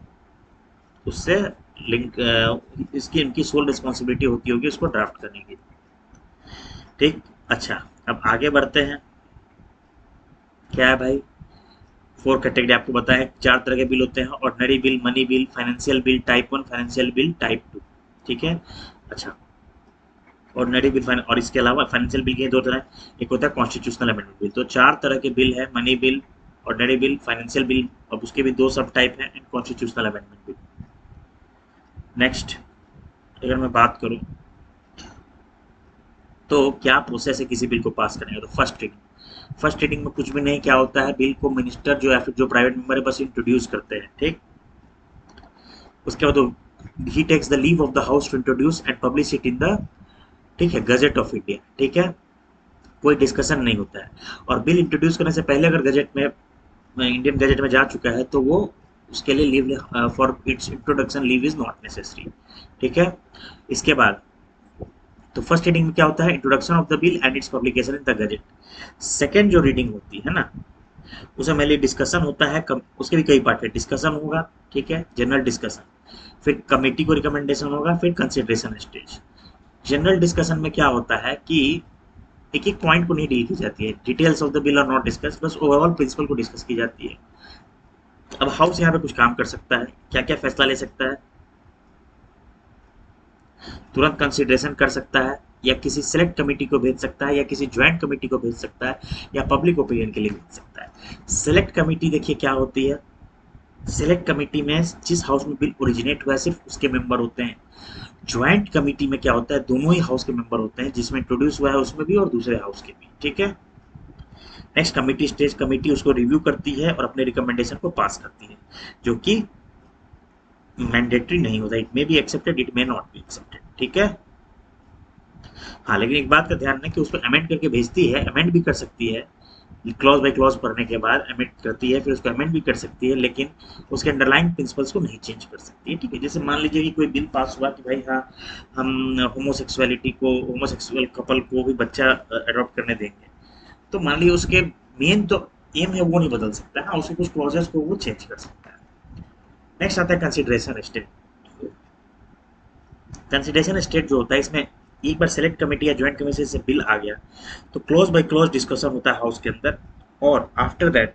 उससे लिंक इसकी इनकी सोल रिस्पॉन्सिबिलिटी होती होगी उसको ड्राफ्ट करने की। ठीक, अच्छा अब आगे बढ़ते हैं। क्या है भाई, 4 कैटेगरी आपको बताया, 4 तरह के बिल होते हैं, ordinary bill, money bill, financial bill type 1, financial bill type 2। ठीक है, अच्छा ऑर्डिनरी बिल और इसके अलावा फाइनेंशियल बिल के 2 तरह, एक होता है कॉन्स्टिट्यूशनल अमेंडमेंट बिल। तो 4 तरह के बिल है, money bill, ordinary bill, financial bill, और उसके भी 2 सब टाइप हैं, and constitutional amendment bill. Next अगर मैं बात करूं तो क्या प्रोसेस है किसी बिल को पास करने का, तो फर्स्ट रीडिंग में कुछ भी नहीं, क्या होता है, बिल को मिनिस्टर जो या फिर जो प्राइवेट मेंबर है बस इंट्रोड्यूस करते हैं। ठीक, उसके बाद ही takes the leave of the house to introduce and publish it in the, ठीक है, गजट ऑफ इंडिया। ठीक है, कोई डिस्कशन नहीं होता है, और बिल इंट्रोड्यूस करने से पहले अगर गजट में, इंडियन गजट में जा चुका है तो वो उसके लिए leave for its introduction leave is not necessary. ठीक है, इसके बाद तो फर्स्ट रीडिंग में क्या होता है, introduction of the bill and it's publication in the gazette. Second जो रीडिंग होती है ना, उसमें मेनली डिस्कशन होता है, उसके भी कई पार्ट है, डिस्कशन होगा, ठीक है, जनरल डिस्कशन, फिर कमेटी को रिकमेंडेशन होगा, फिर कंसिडरेशन स्टेज। जनरल डिस्कशन में क्या होता है कि एक एक पॉइंट को नहीं डील की जाती है, details of the bill are not discuss, बस ओवरऑल प्रिंसिपल को डिस्कस की जाती है। अब हाउस यहाँ पे कुछ काम कर सकता है, क्या क्या फैसला ले सकता है, तुरंत कंसिडरेशन कर सकता है, या किसी सिलेक्ट कमेटी को भेज सकता है, या किसी ज्वाइंट कमेटी को भेज सकता है, या पब्लिक ओपिनियन के लिए भेज सकता है। सिलेक्ट कमेटी देखिए क्या होती है, सिलेक्ट कमेटी में जिस हाउस में बिल ओरिजिनेट हुआ है सिर्फ उसके मेंबर होते हैं। ज्वाइंट कमेटी में क्या होता है, दोनों ही हाउस के मेंबर होते हैं, जिसमें इंट्रोड्यूस हुआ है उसमें भी और दूसरे हाउस के भी। ठीक है, नेक्स्ट कमेटी स्टेज, कमेटी उसको रिव्यू करती है और अपने रिकमेंडेशन को पास करती है, जो कि मैंडेटरी नहीं होता, it may be accepted, it may not be accepted. ठीक है, हाँ लेकिन एक बात का ध्यान रखें कि उसको अमेंड करके भेजती है, अमेंड भी कर सकती है, क्लॉज बाय क्लॉज पढ़ने के बाद अमेंड करती है, फिर उसको अमेंड भी कर सकती है, लेकिन उसके अंडरलाइन प्रिंसिपल्स को नहीं चेंज कर सकती है। ठीक है, जैसे मान लीजिए कि कोई बिल पास हुआ कि भाई हाँ हम होमोसेक्सुअलिटी को, होमोसेक्सुअल कपल को भी बच्चा अडॉप्ट करने देंगे, तो मान लीजिए उसके मेन तो एम है वो नहीं बदल सकता है, हाँ उसके कुछ क्लॉजेस को वो चेंज कर सकता है। नेक्स्ट आता है कंसिडरेशन स्टेट। कंसिडरेशन स्टेट जो होता है, इसमें एक बार सेलेक्ट कमेटी या ज्वाइंट कमेटी से बिल आ गया तो क्लोज बाय क्लोज डिस्कशन होता है हाउस के अंदर, और आफ्टर दैट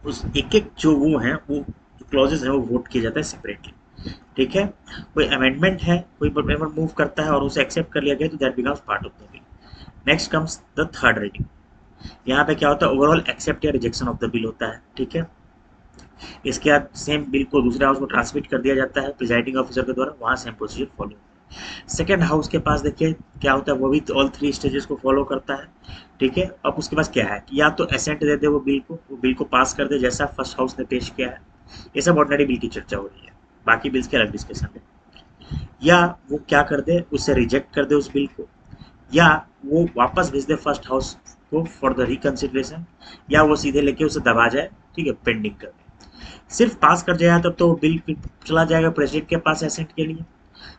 उस एक एक जो वो हैं, वो जो क्लॉजेस हैं वो वोट किया जाता है सेपरेटली। ठीक है, कोई अमेंडमेंट है, कोई मेंबर मूव करता है और उसे एक्सेप्ट कर लिया गया तो that becomes part of the bill. Next comes the third reading. यहाँ पे क्या होता है, ओवरऑल एक्सेप्ट या रिजेक्शन ऑफ द बिल होता है। ठीक है, इसके बाद सेम बिल को दूसरे हाउस में ट्रांसमिट कर दिया जाता है प्रिजाइडिंग ऑफिसर के द्वारा, वहाँ सेम प्रोसीजर फॉलो होता है। सेकेंड हाउस के पास देखिए क्या होता है, वो भी ऑल 3 स्टेजेस को फॉलो करता है। ठीक है, अब उसके पास क्या है कि या तो एसेंट दे दे वो बिल को पास कर दे जैसा फर्स्ट हाउस ने पेश किया है, ये सब ऑर्डिनरी बिल की चर्चा हो रही है, बाकी बिल्स के अलग डिस्कशन है। या वो क्या कर दे, उससे रिजेक्ट कर दे उस बिल को, या वो वापस भेज दे फर्स्ट हाउस को फॉर द रिकंसिडरेशन, या वो सीधे लेके उसे दबा जाए, ठीक है, पेंडिंग कर दे। सिर्फ पास कर जाए तब तो बिल चला जाएगा प्रेसिडेंट के पास एसेंट के लिए।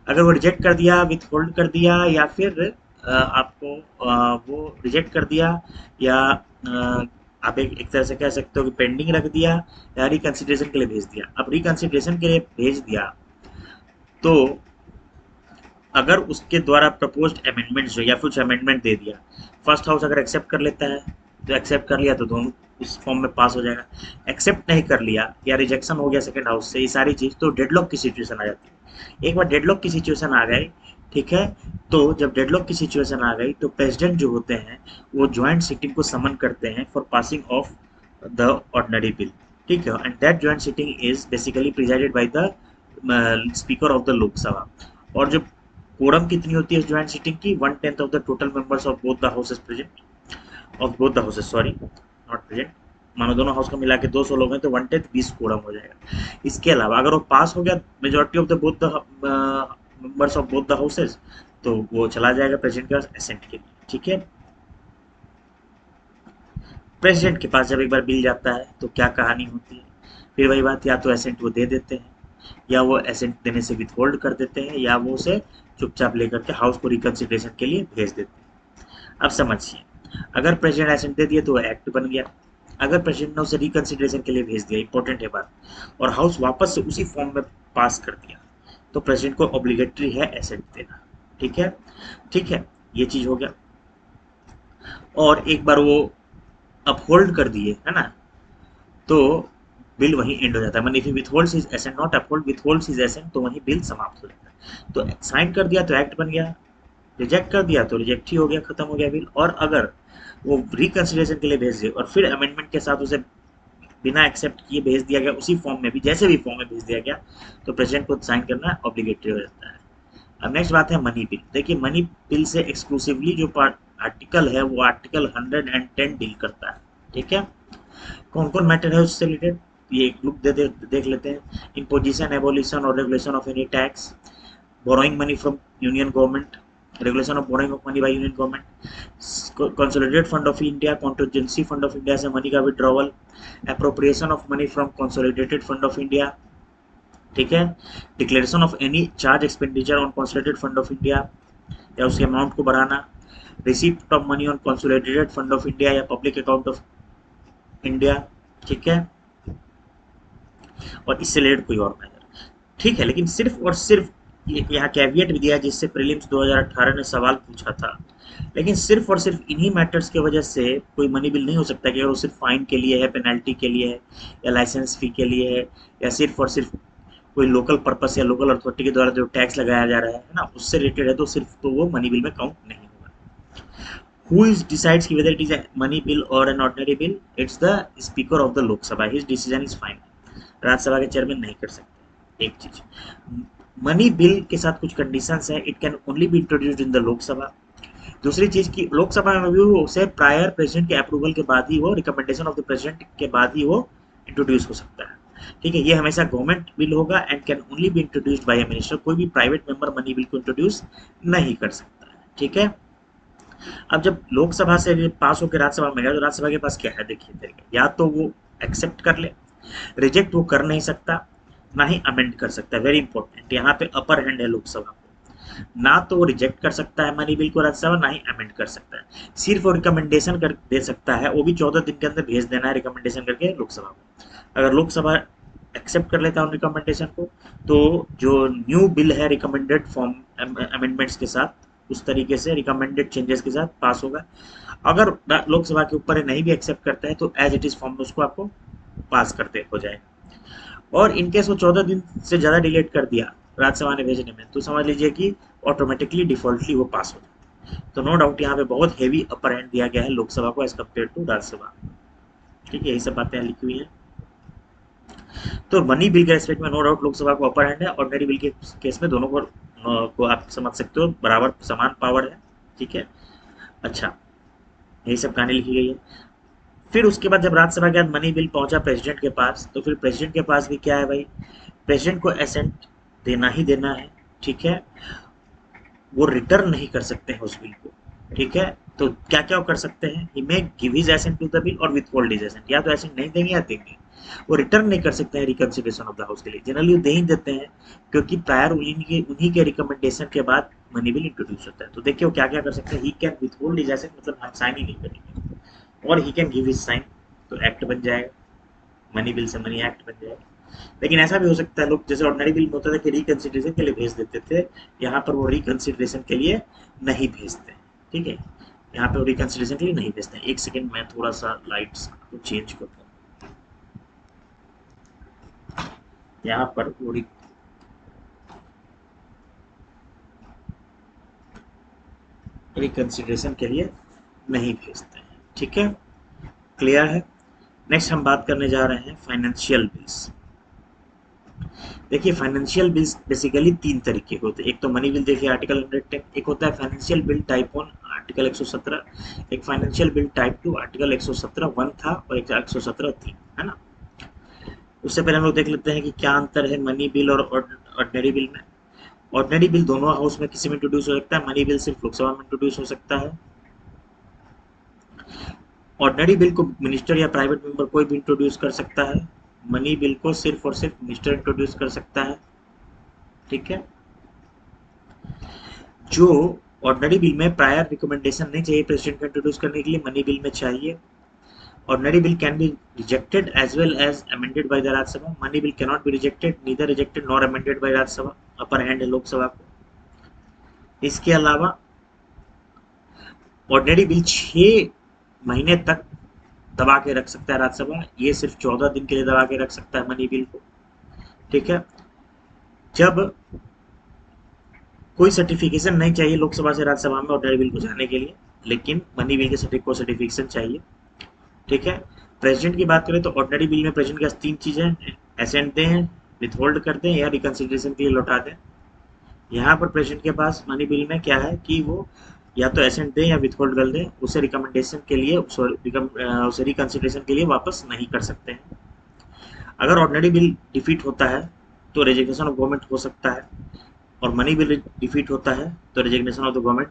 अगर वो रिजेक्ट कर दिया, विथ होल्ड कर दिया, या फिर आपको वो रिजेक्ट कर दिया, या आप एक तरह से कह सकते हो कि पेंडिंग रख दिया, या रिकंसिडरेशन के लिए भेज दिया। अब रिकंसिडरेशन के लिए भेज दिया तो अगर उसके द्वारा प्रपोज्ड अमेंडमेंट्स जो या कुछ अमेंडमेंट दे दिया, फर्स्ट हाउस अगर एक्सेप्ट कर लेता है तो एक्सेप्ट कर लिया तो दोनों इस फॉर्म में पास हो जाएगा। एक्सेप्ट नहीं कर लिया या रिजेक्शन हो गया सेकंड हाउस से, ये सारी चीज़ तो डेडलॉक की सिचुएशन आ जाती है। एक बार डेडलॉक की सिचुएशन आ गई, ठीक है, तो जब डेडलॉक की सिचुएशन आ गई तो प्रेसिडेंट जो होते हैं वो ज्वाइंट सिटिंग को समन करते हैं for passing of the ordinary bill. ठीक है, and that joint sitting is basically presided by the speaker of the Lok Sabha. और जो कोरम कितनी होती है ज्वाइंट सिटिंग की, 1/10 of the total members of both the houses present, of both the houses, sorry not present, मानो दोनों house को मिला के 200 लोग हैं तो 1/10 20 कोरम हो जाएगा। इसके अलावा अगर वो पास हो गया majority of the both the members of both the houses, तो वो चला जाएगा प्रेसिडेंट के पास एसेंट के लिए। ठीक है, प्रेसिडेंट के पास जब एक बार बिल जाता है तो क्या कहानी होती है, फिर वही बात, या तो एसेंट वो दे देते हैं, या वो एसेंट देने से विथहोल्ड कर देते हैं, या वो उसे चुपचाप लेकर के हाउस को रिकंसिडरेशन के लिए भेज देते हैं। अब समझिए, अगर प्रेसिडेंट एसेंट दे दिया तो वो एक्ट बन गया, अगर प्रेसिडेंट ने उसे रिकंसिडरेशन के लिए भेज दिया, इंपॉर्टेंट है बात, और हाउस वापस से उसी फॉर्म में पास कर दिया, तो प्रेसिडेंट को ऑब्लिगेटरी है एसेंट देना। ठीक है, ठीक है, ये चीज हो गया। और एक बार वो अपहोल्ड कर दिए, है ना, तो बिल वहीं एंड हो जाता है। If he withholds his assent, not uphold, withholds his assent, तो वहीं बिल समाप्त हो जाता है। तो साइन कर दिया तो एक्ट बन गया, रिजेक्ट कर दिया तो रिजेक्ट ही हो गया, खत्म हो गया बिल। और अगर वो रिकंसिडरेशन के लिए भेज दिए और फिर अमेंडमेंट के साथ उसे बिना एक्सेप्ट किए भेज दिया गया, उसी फॉर्म में भी, जैसे भी फॉर्म में भेज दिया गया, तो प्रेसिडेंट को साइन करना ऑब्लिगेटरी हो जाता है। अब नेक्स्ट बात है मनी बिल। देखिए, मनी बिल से एक्सक्लूसिवली जो पार्ट आर्टिकल है वो आर्टिकल 110 डील करता है। ठीक है, कौन कौन मैटर है उससे रिलेटेड, ये एक लुक देख लेते हैं। इम्पोजिशन, एबोलिशन और regulation of any tax, borrowing money from union government, regulation of borrowing of money by union government, consolidated fund of India, contingency fund of India से मनी का withdrawal, appropriation of money from consolidated fund of India. ठीक है, declaration of any charge expenditure on consolidated fund of India या उसके amount को बढ़ाना, receipt of money on consolidated fund of India या public account of India. ठीक है, और इससे रिलेटेड कोई और मैटर। ठीक है, लेकिन सिर्फ और सिर्फ यहाँ कैविएट भी दिया जिससे प्रीलिम्स 2018 ने सवाल पूछा था, लेकिन सिर्फ और सिर्फ इन्हीं मैटर्स की वजह से कोई मनी बिल नहीं हो सकता कि अगर वो सिर्फ फाइन के लिए है, पेनल्टी के लिए है, या लाइसेंस फी के लिए है, या सिर्फ और सिर्फ कोई लोकल पर्पस या लोकल अथॉरिटी के द्वारा जो टैक्स लगाया जा रहा है ना, उससे रिलेटेड है, तो सिर्फ तो वो मनी बिल में काउंट नहीं होगा। Who is decides whether it is a money bill or an ordinary bill? It's the speaker of the Lok Sabha. His decision is final. Rajya Sabha के चेयरमैन नहीं कर सकते। एक चीज, मनी बिल के साथ कुछ कंडीशंस है, it can only be introduced in the Lok Sabha. दूसरी चीज की लोकसभा में भी उसे प्रायर प्रेसिडेंट के अप्रूवल के बाद ही वो, रिकमेंडेशन ऑफ द प्रेसिडेंट के बाद ही वो इंट्रोड्यूस हो सकता है। ठीक है, ये हमेशा गवर्नमेंट बिल होगा and can only be introduced by a minister. कोई भी प्राइवेट मेंबर मनी बिल को इंट्रोड्यूस नहीं कर सकता है। ठीक है, अब जब लोकसभा से पास होकर राज्यसभा में गया, तो राज्यसभा के पास क्या है, देखिए, या तो वो एक्सेप्ट कर ले, रिजेक्ट वो कर नहीं सकता, ना ही अमेंड कर सकता है। वेरी इंपॉर्टेंट, यहाँ पे अपर हैंड है लोकसभा को, ना तो वो रिजेक्ट कर सकता है मनी बिल को राज्यसभा, ना ही अमेंड कर सकता है। सिर्फ वो रिकमेंडेशन कर दे सकता है, वो भी 14 दिन के अंदर भेज देना है रिकमेंडेशन करके लोकसभा को। अगर लोकसभा एक्सेप्ट कर लेता है उन रिकमेंडेशन को, तो जो न्यू बिल है रिकमेंडेड फॉर्म अमेंडमेंट्स के साथ, उस तरीके से रिकमेंडेड चेंजेस के साथ पास होगा। अगर लोकसभा के ऊपर नहीं भी एक्सेप्ट करता है तो एज इट इज फॉर्म में उसको आपको पास करते हो जाएगा। और इनकेस वो 14 दिन से ज़्यादा डिलेट कर दिया राज्यसभा ने भेजने में, तो समझ लीजिए कि ऑटोमेटिकली डिफॉल्टली वो पास हो जाता है। तो नो डाउट यहाँ पे बहुत हैवी अपर हैंड दिया गया है लोकसभा को एज कम्पेयर टू राज्यसभा। ठीक है, यही सब बातें लिखी हुई है। तो मनी बिल के रेस्पेक्ट में नो डाउट लोकसभा को अपर हैंड है, ऑर्डिनरी बिल के केस में दोनों को आप समझ सकते हो बराबर समान पावर है। ठीक है, अच्छा, यही सब कहानी लिखी गई है। फिर उसके बाद जब राज्यसभा के बाद मनी बिल पहुंचा प्रेसिडेंट के पास, तो फिर प्रेसिडेंट के पास भी क्या है भाई, प्रेसिडेंट को एसेंट देना ही देना है। ठीक है, वो रिटर्न नहीं कर सकते हैं उस बिल को। ठीक है, तो क्या क्या कर सकते हैं, he may give his assent to the bill और विथहोल्ड हिज एसेंट, या तो एसेंट नहीं देंगे या देंगे, वो रिटर्न नहीं कर सकते हैं रिकंसिडरेशन ऑफ द हाउस के लिए। जनरली वो दे ही देते हैं, क्योंकि प्रायर उन्हीं के रिकमेंडेशन के बाद मनी बिल इंट्रोड्यूस होता है। तो देखिए वो क्या क्या कर सकते हैं, he can withhold his assent, मतलब हम साइन ही नहीं करेंगे, और he can give his sign, तो एक्ट बन जाएगा, मनी बिल से मनी एक्ट बन जाएगा। लेकिन ऐसा भी हो सकता है, लोग जैसे ऑर्डिनरी बिल में होता था कि रिकंसिडरेशन के लिए भेज देते थे, यहाँ पर वो रिकंसिडरेशन के लिए नहीं भेजते। ठीक है, यहाँ पे वो रिकंसिडरेशन के लिए नहीं भेजते हैं। एक सेकेंड, मैं थोड़ा सा लाइट्स को चेंज करता हूँ। यहाँ पर वो रिकंसिडरेशन के लिए नहीं भेजते हैं। ठीक है, क्लियर है। नेक्स्ट हम बात करने जा रहे हैं फाइनेंशियल बिल्स। देखिए, फाइनेंशियल बिल्स बेसिकली 3 तरीके के होते हैं। एक तो मनी बिल, देखिए आर्टिकल 110, एक होता है फाइनेंशियल बिल टाइप 1 आर्टिकल 117, एक फाइनेंशियल बिल टाइप 2 आर्टिकल 117(1) था और एक 117(3), है ना। उससे पहले हम लोग देख लेते हैं कि क्या अंतर है मनी बिल और ऑर्डिनरी बिल में। ऑर्डिनरी बिल दोनों हाउस में किसी में इंट्रोड्यूस हो सकता है, मनी बिल सिर्फ लोकसभा में इंट्रोड्यूस हो सकता है। ऑर्डिनरी बिल को मिनिस्टर या प्राइवेट मेंबर कोई भी इंट्रोड्यूस कर सकता है, मनी बिल को सिर्फ और सिर्फ मिनिस्टर इंट्रोड्यूस कर सकता है। ठीक है, जो ऑर्डिनरी बिल में प्रायर रिकमेंडेशन नहीं चाहिए प्रेसिडेंट को इंट्रोड्यूस करने के लिए, मनी बिल में चाहिए। Ordinary bill can be rejected as well as amended by the Rajya Sabha. Money bill cannot be rejected, neither rejected nor amended by Rajya Sabha, upper hand है लोकसभा को। इसके अलावा ऑर्डिनरी बिल 6 महीने तक दबा के रख सकता है राज्यसभा, ये सिर्फ 14 दिन के लिए दबा के रख सकता है मनी बिल को, ठीक है। जब कोई सर्टिफिकेशन नहीं चाहिए लोकसभा से राज्यसभा में ऑर्डिनरी बिल को जाने के लिए, लेकिन मनी बिल के सर्टिफिकेशन चाहिए, ठीक है। प्रेसिडेंट की बात करें तो ऑर्डिनरी बिल में प्रेसिडेंट के पास 3 चीजें हैं, असेंट दें, विथहोल्ड कर दें या रिकंसिडरेशन के लिए लौटा दें। यहाँ पर प्रेसिडेंट के पास मनी बिल में क्या है कि वो या तो एसेंट दें या विथहोल्ड कर दें, उसे रिकमेंडेशन के लिए उसे रिकंसिडरेशन के लिए वापस नहीं कर सकते हैं। अगर ऑर्डिनरी बिल डिफीट होता है तो रेजिग्नेशन ऑफ गवर्नमेंट हो सकता है, और मनी बिल डिफीट होता है तो resignation of the government.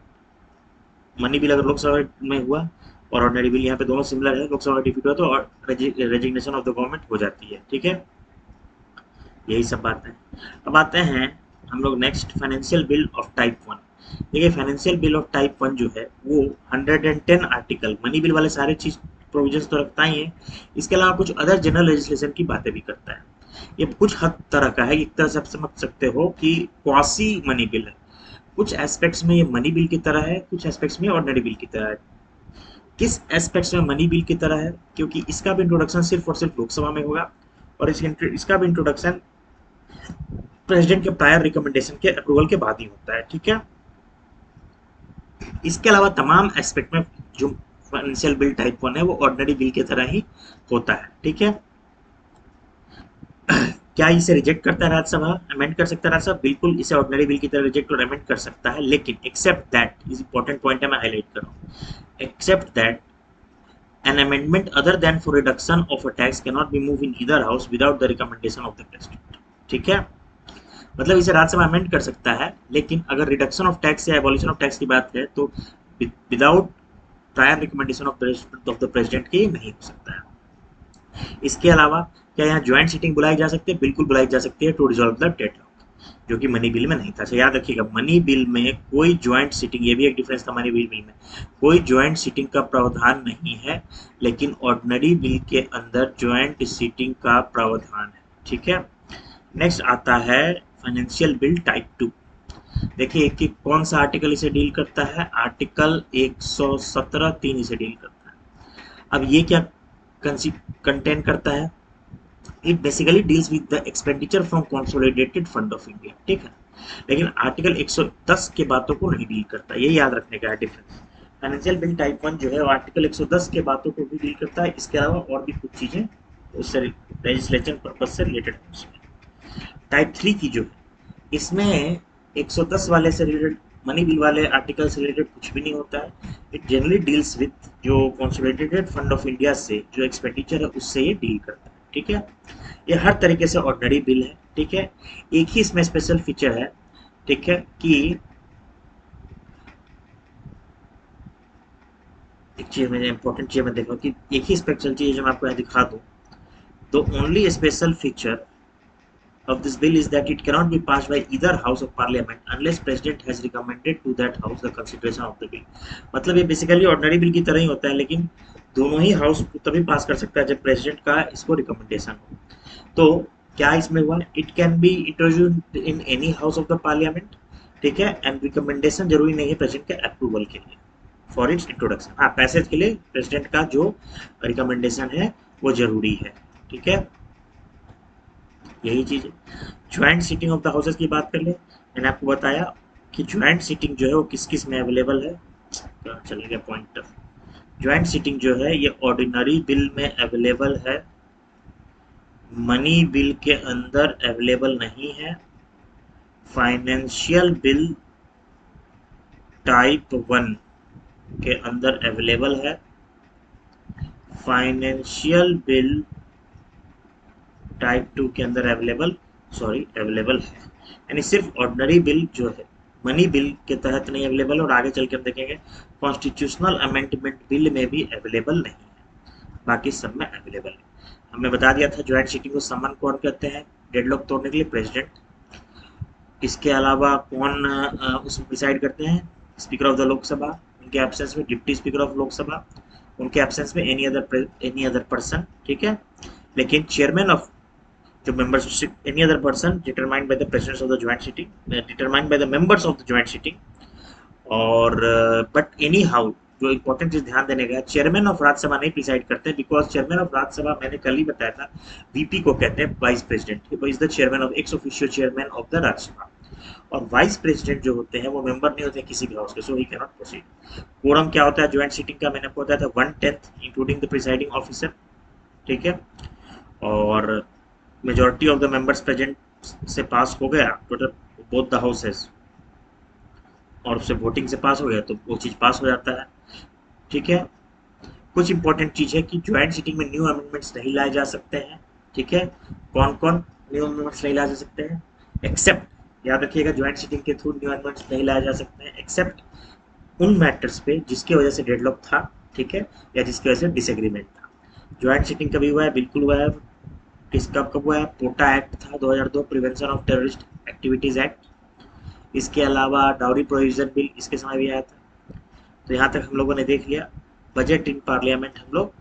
Money bill अगर लोकसभा में हुआ और ऑर्डिनरी बिल यहाँ पे दोनों सिमिलर है, लोकसभा में डिफीट हुआ तो रेजिग्नेशन ऑफ द गवर्नमेंट हो जाती है, ठीक है। यही सब बात है। अब आते हैं हम लोग next financial bill of type 1। देखिए फाइनेंशियल बिल ऑफ टाइप 1 जो है वो 110 आर्टिकल, मनी बिल वाले सारे चीज प्रोविजंस तो रखता ही है, इसके अलावा कुछ अदर जनरल लेजिस्लेशन की बातें भी करता है। ये कुछ हद तरह का है, एक तरह से आप समझ सकते हो कि क्वासी मनी बिल है। कुछ एस्पेक्ट्स में ये मनी बिल की तरह है, कुछ एस्पेक्ट्स में ऑर्डिनरी बिल की तरह है। किस एस्पेक्ट्स में मनी बिल की तरह है? क्योंकि इसका भी इंट्रोडक्शन सिर्फ और सिर्फ लोकसभा में होगा, और इसका भी इंट्रोडक्शन प्रेसिडेंट के प्रायर रिकमेंडेशन के अप्रूवल के बाद ही होता है, ठीक है। इसके अलावा तमाम एस्पेक्ट में जो फाइनेंशियल बिल टाइप 1 है वो ऑर्डिनरी बिल की तरह ही होता है, ठीक है। क्या इसे रिजेक्ट करता है राज्यसभा, अमेंड कर सकता है राज्यसभा? बिल्कुल इसे ऑर्डिनरी बिल की तरह रिजेक्ट और अमेंड कर सकता है, लेकिन except that, is important point है, मैं हाईलाइट कर रहा हूँ, except that an amendment other than for reduction of a tax cannot be moved in either house without the recommendation of the president, ठीक है। मतलब इसे राज्यसभा अमेंड कर सकता है, लेकिन अगर रिडक्शन ऑफ टैक्स या एबॉलिशन ऑफ टैक्स की बात है तो without prior recommendation of the president के नहीं हो सकता है। इसके अलावा क्या यहाँ ज्वाइंट सीटिंग बुलाई जा सकती है? बिल्कुल बुलाई जा सकती है, टू रिजॉल्व द डेडलॉक, जो कि मनी बिल में नहीं था। अच्छा याद रखिएगा, मनी बिल में कोई ज्वाइंट सीटिंग, ये भी एक डिफरेंस था, मनी बिल में कोई ज्वाइंट सीटिंग का प्रावधान नहीं है, लेकिन ऑर्डिनरी बिल के अंदर ज्वाइंट सीटिंग का प्रावधान है, ठीक है। नेक्स्ट आता है फाइनेंशियल बिल टाइप 2। देखिए कि कौन सा आर्टिकल इसे डील करता है? आर्टिकल 117(3) इसे डील करता है। अब ये क्या कंटेन करता है? It basically deals with the expenditure from consolidated fund of India, ठीक है। लेकिन आर्टिकल 110 के बातों को नहीं डील करता, ये याद रखने का है डिफरेंस। फाइनेंशियल बिल टाइप 1 जो है वो आर्टिकल 110 के बातों को भी डील करता है, इसके अलावा और भी कुछ चीजें उससे लेजिस्लेचर पर्पज से रिलेटेड है उसमें। टाइप 3 की जो है, इसमें 110 वाले से रिलेटेड, मनी बिल वाले आर्टिकल से रिलेटेड कुछ भी नहीं होता है। इट जनरली डील्स विद जो कंसोलिडेटेड फंड ऑफ इंडिया से जो एक्सपेंडिचर है उससे ये डील करता है, ठीक है। ये हर तरीके से ऑर्डिनरी बिल है, ठीक है। एक ही इसमें स्पेशल फीचर है, ठीक है, कि एक चीज में इंपॉर्टेंट चीज मैं देखा कि एक ही स्पेशल चीज जो मैं आपको यहाँ दिखा दूं, तो only special feature of this bill is that it cannot be passed by either house of parliament unless president has recommended to that house the consideration of the bill। मतलब ये बेसिकली ऑर्डिनरी बिल की तरह ही होता है, लेकिन दोनों ही house तभी पास कर सकता है जब प्रेसिडेंट का इसको रिकमेंडेशन हो। तो क्या इसमें हुआ? It can be introduced in any house of the parliament, ठीक है, एंड रिकमेंडेशन जरूरी नहीं है प्रेसिडेंट के अप्रूवल के लिए फॉर इट्स इंट्रोडक्शन। हाँ, पैसेज के लिए प्रेसिडेंट का जो रिकमेंडेशन है वो जरूरी है, ठीक है। यही चीज है। Joint sitting of the houses की बात कर ले, मैंने आपको बताया कि ज्वाइंट सीटिंग जो है वो किस किस में अवेलेबल है। चल गया पॉइंट। ज्वाइंट सीटिंग जो है ये ऑर्डिनरी बिल में अवेलेबल है, मनी बिल के अंदर अवेलेबल नहीं है, फाइनेंशियल बिल टाइप 1 के अंदर अवेलेबल है, फाइनेंशियल बिल टाइप 2 के अंदर अवेलेबल है, यानी सिर्फ ऑर्डिनरी बिल जो है मनी बिल के तहत नहीं अवेलेबल, और आगे चल के हम देखेंगे कॉन्स्टिट्यूशनल अमेंडमेंट बिल में भी अवेलेबल नहीं है, बाकी सब में अवेलेबल है। हमने बता दिया था ज्वाइंट सीटिंग को समन कौन कहते हैं डेडलॉक तोड़ने के लिए? प्रेसिडेंट। इसके अलावा कौन उसमें डिसाइड करते हैं? स्पीकर ऑफ द लोकसभा, उनके एब्सेंस में डिप्टी स्पीकर ऑफ लोकसभा, उनके एब्सेंस में एनी अदर पर्सन, ठीक है। लेकिन चेयरमैन ऑफ जो membership, any other person determined by the presidents of the joint sitting, determined by the members of the joint sitting. और but anyhow जो important चीज ध्यान देने का, चेयरमैन ऑफ राज्यसभा नहीं प्रिसाइड करते, बिकॉज चेयरमैन ऑफ राज्यसभा मैंने कल ही बताया था वीपी को कहते हैं vice president, is the chairman of ex officio chairman of the Rajya Sabha. और वाइस प्रेसिडेंट जो होते हैं वो मेंबर नहीं होते किसी भी हाउस के, so he can not proceed. Quorum क्या होता है ज्वाइंट सीटिंग का? मैंने आपको बताया था 1/10 इंक्लूडिंग द प्रिसाइडिंग ऑफिसर, ठीक है। और majority of the members present से पास हो गया टोटल बोथ द हाउसेस, और उससे वोटिंग से पास हो गया तो वो चीज़ पास हो जाता है, ठीक है। कुछ इंपॉर्टेंट चीज़ है कि ज्वाइंट सीटिंग में न्यू अमेंडमेंट्स नहीं लाए जा सकते हैं, ठीक है। कौन कौन न्यू अमेंडमेंट्स नहीं लाए जा सकते हैं? एक्सेप्ट, याद रखिएगा, ज्वाइंट सीटिंग के थ्रू न्यू अमेंडमेंट्स नहीं लाए जा सकते हैं एक्सेप्ट उन मैटर्स पे जिसकी वजह से डेडलॉक था, ठीक है, या जिसकी वजह से डिसएग्रीमेंट था। ज्वाइंट सीटिंग कभी हुआ है? बिल्कुल हुआ है। किस कब हुआ है? पोटा एक्ट था 2002, prevention of terrorist activities act. इसके अलावा डाउरी प्रोविजन बिल इसके समय भी आया था। तो यहाँ तक हम लोगों ने देख लिया। बजट इन पार्लियामेंट हम लोग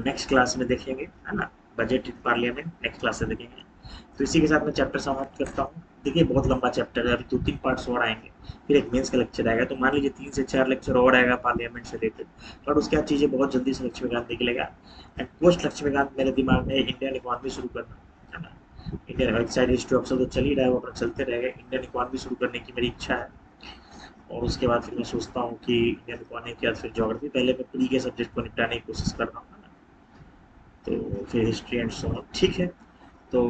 नेक्स्ट क्लास में देखेंगे, है ना। Budget in parliament next class से देखेंगे। तो इसी के साथ मैं चैप्टर समाप्त करता हूँ। देखिए बहुत लंबा चैप्टर है, अभी 2-3 पार्ट्स और आएंगे, फिर एक मेंस का लेक्चर आएगा, तो मान लीजिए 3 से 4 लेक्चर और आएगा पार्लियामेंट से रिलेटेड। और उसके बाद चीज़ें बहुत जल्दी से लक्ष्मीकांत निकलेगा। एंड पोस्ट लक्ष्मीकांत मेरे दिमाग में इंडियन इकॉनमी शुरू करना, है ना। इंडियन साइड हिस्ट्री ऑप्शन तो चल ही रहा है, वो अपना चलते रहेगा। इंडियन इकॉनमी शुरू करने की मेरी इच्छा है। और उसके बाद फिर मैं सोचता हूँ कि इंडियन इकॉनमी के बाद फिर ज्योग्राफी, पहले मैं प्री के सब्जेक्ट को निपटाने की कोशिश कर रहा हूँ, तो फिर हिस्ट्री एंड सो ऑन, ठीक है। तो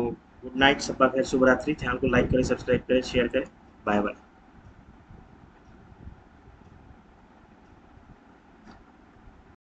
गुड नाइट, सबका खैर, शुभ रात्रि। चैनल को लाइक करें, सब्सक्राइब करें, शेयर करें। Bye bye.